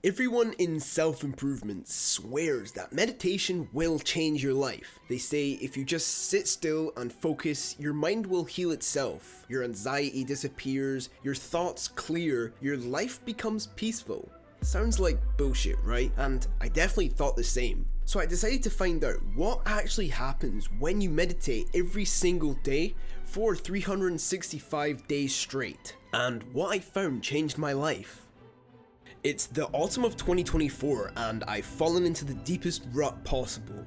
Everyone in self-improvement swears that meditation will change your life. They say if you just sit still and focus, your mind will heal itself, your anxiety disappears, your thoughts clear, your life becomes peaceful. Sounds like bullshit, right? And I definitely thought the same. So I decided to find out what actually happens when you meditate every single day for 365 days straight. And what I found changed my life. It's the autumn of 2024 and I've fallen into the deepest rut possible.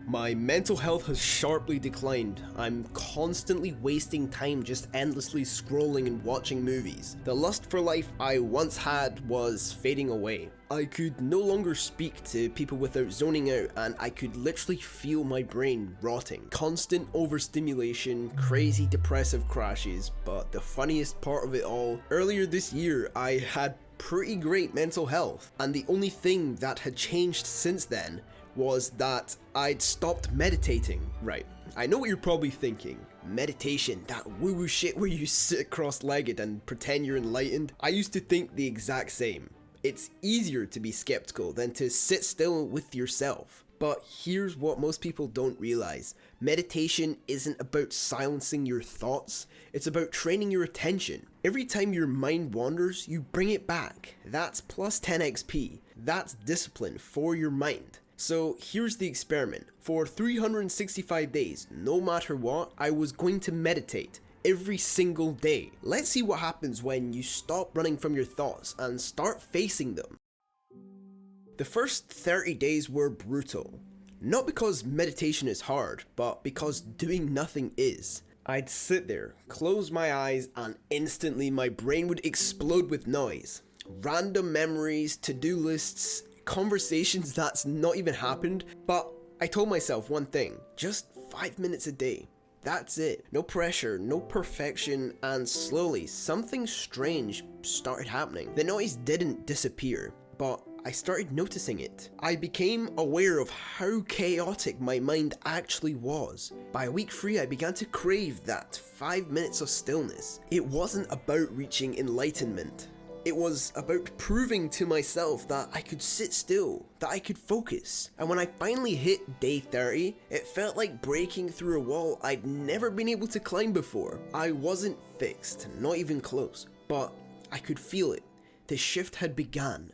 My mental health has sharply declined. I'm constantly wasting time just endlessly scrolling and watching movies. The lust for life I once had was fading away. I could no longer speak to people without zoning out, and I could literally feel my brain rotting. Constant overstimulation, crazy depressive crashes, but the funniest part of it all, earlier this year I had pretty great mental health, and the only thing that had changed since then was that I'd stopped meditating. Right, I know what you're probably thinking. Meditation, that woo-woo shit where you sit cross-legged and pretend you're enlightened. I used to think the exact same. It's easier to be skeptical than to sit still with yourself. But here's what most people don't realize. Meditation isn't about silencing your thoughts, it's about training your attention. Every time your mind wanders, you bring it back. That's plus 10 XP. That's discipline for your mind. So here's the experiment. For 365 days, no matter what, I was going to meditate every single day. Let's see what happens when you stop running from your thoughts and start facing them. The first 30 days were brutal. Not because meditation is hard, but because doing nothing is. I'd sit there, close my eyes, and instantly my brain would explode with noise. Random memories, to-do lists, conversations that's not even happened, but I told myself one thing, just 5 minutes a day. That's it. No pressure, no perfection, and slowly something strange started happening. The noise didn't disappear, but I started noticing it. I became aware of how chaotic my mind actually was. By week 3, I began to crave that 5 minutes of stillness. It wasn't about reaching enlightenment. It was about proving to myself that I could sit still, that I could focus. And when I finally hit day 30, it felt like breaking through a wall I'd never been able to climb before. I wasn't fixed, not even close, but I could feel it. The shift had begun.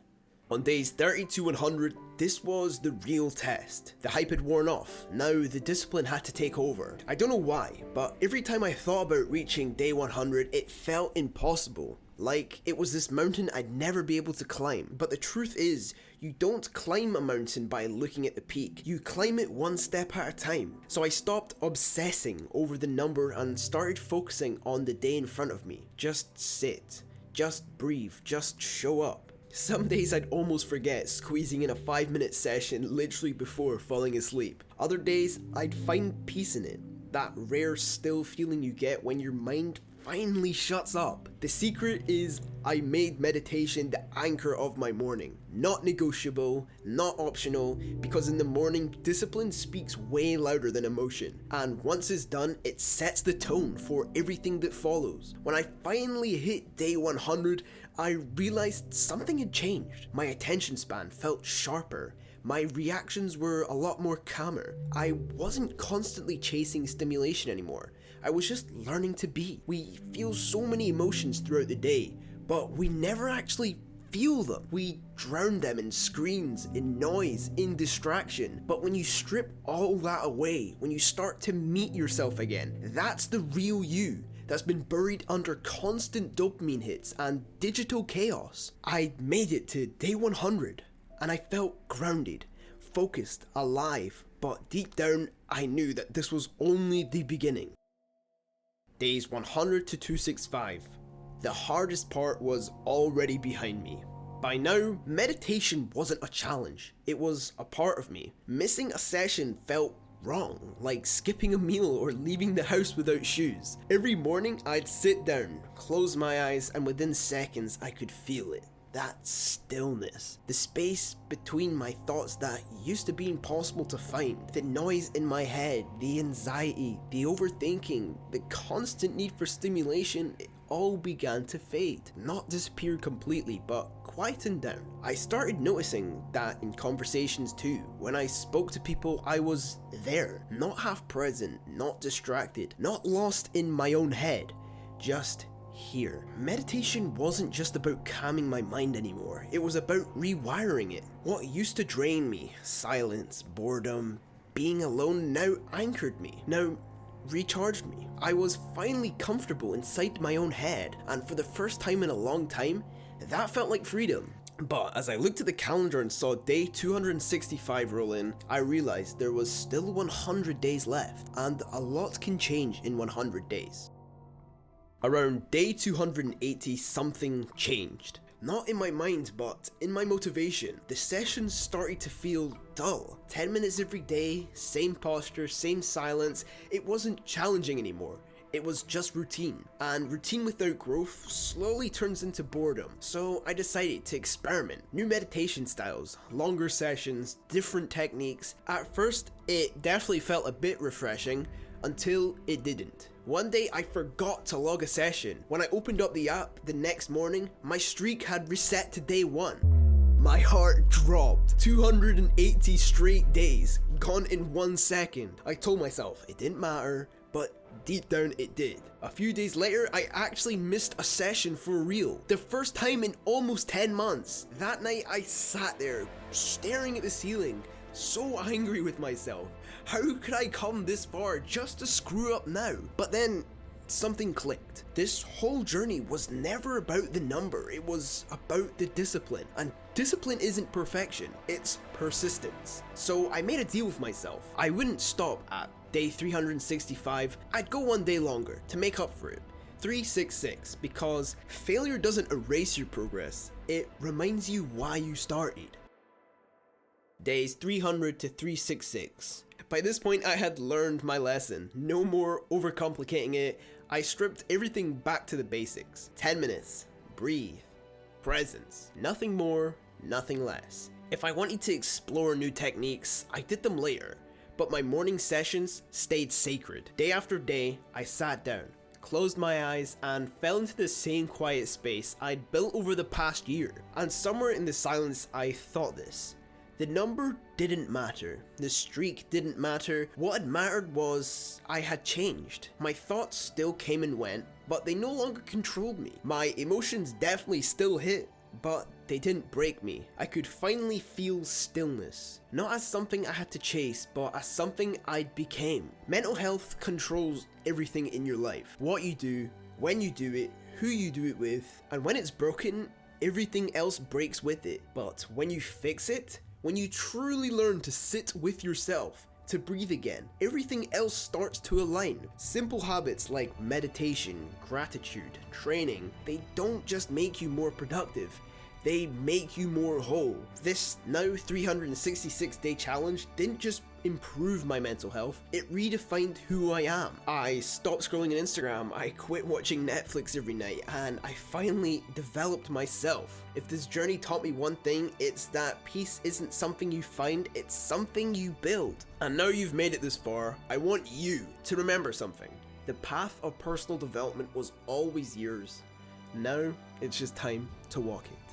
On days 30 to 100, this was the real test. The hype had worn off. Now the discipline had to take over. I don't know why, but every time I thought about reaching day 100, it felt impossible. Like it was this mountain I'd never be able to climb. But the truth is, you don't climb a mountain by looking at the peak. You climb it one step at a time. So I stopped obsessing over the number and started focusing on the day in front of me. Just sit. Just breathe. Just show up. Some days I'd almost forget squeezing in a 5-minute session literally before falling asleep. Other days I'd find peace in it. That rare still feeling you get when your mind finally shuts up. The secret is I made meditation the anchor of my morning. Not negotiable, not optional, because in the morning, discipline speaks way louder than emotion. And once it's done, it sets the tone for everything that follows. When I finally hit day 100, I realized something had changed. My attention span felt sharper. My reactions were a lot more calmer. I wasn't constantly chasing stimulation anymore. I was just learning to be. We feel so many emotions throughout the day, but we never actually feel them. We drown them in screens, in noise, in distraction. But when you strip all that away, when you start to meet yourself again, that's the real you that's been buried under constant dopamine hits and digital chaos. I made it to day 100, and I felt grounded, focused, alive, but deep down, I knew that this was only the beginning. Days 100 to 265. The hardest part was already behind me. By now, meditation wasn't a challenge, it was a part of me. Missing a session felt wrong, like skipping a meal or leaving the house without shoes. Every morning, I'd sit down, close my eyes, and within seconds, I could feel it. That stillness, the space between my thoughts that used to be impossible to find, the noise in my head, the anxiety, the overthinking, the constant need for stimulation, it all began to fade. Not disappear completely, but quietened down. I started noticing that in conversations too. When I spoke to people, I was there, not half present, not distracted, not lost in my own head, just here. Meditation wasn't just about calming my mind anymore, it was about rewiring it. What used to drain me, silence, boredom, being alone, now anchored me, now recharged me. I was finally comfortable inside my own head, and for the first time in a long time, that felt like freedom. But as I looked at the calendar and saw day 265 roll in, I realized there was still 100 days left, and a lot can change in 100 days. Around day 280, something changed. Not in my mind, but in my motivation. The sessions started to feel dull. 10 minutes every day, same posture, same silence. It wasn't challenging anymore. It was just routine. And routine without growth slowly turns into boredom. So I decided to experiment. New meditation styles, longer sessions, different techniques. At first, it definitely felt a bit refreshing, until it didn't. One day I forgot to log a session. When I opened up the app the next morning, my streak had reset to day 1. My heart dropped. 280 straight days, gone in 1 second. I told myself it didn't matter, but deep down it did. A few days later, I actually missed a session for real. The first time in almost 10 months. That night I sat there, staring at the ceiling, so angry with myself. How could I come this far just to screw up now? But then, something clicked. This whole journey was never about the number, it was about the discipline. And discipline isn't perfection, it's persistence. So I made a deal with myself. I wouldn't stop at day 365, I'd go 1 day longer to make up for it. 366, because failure doesn't erase your progress, it reminds you why you started. Days 300 to 366. By this point I had learned my lesson. No more overcomplicating it. I stripped everything back to the basics. 10 minutes, breathe, presence. Nothing more, nothing less. If I wanted to explore new techniques, I did them later, but my morning sessions stayed sacred. Day after day, I sat down, closed my eyes, and fell into the same quiet space I'd built over the past year. And somewhere in the silence I thought this. The number didn't matter, the streak didn't matter, what had mattered was I had changed. My thoughts still came and went, but they no longer controlled me. My emotions definitely still hit, but they didn't break me. I could finally feel stillness, not as something I had to chase, but as something I became. Mental health controls everything in your life. What you do, when you do it, who you do it with, and when it's broken, everything else breaks with it. But when you fix it, when you truly learn to sit with yourself, to breathe again, everything else starts to align. Simple habits like meditation, gratitude, training, they don't just make you more productive, they make you more whole. This now 366 day challenge didn't just improve my mental health, it redefined who I am. I stopped scrolling on Instagram, I quit watching Netflix every night, and I finally developed myself. If this journey taught me one thing, it's that peace isn't something you find, it's something you build. And now you've made it this far, I want you to remember something. The path of personal development was always yours. Now, it's just time to walk it.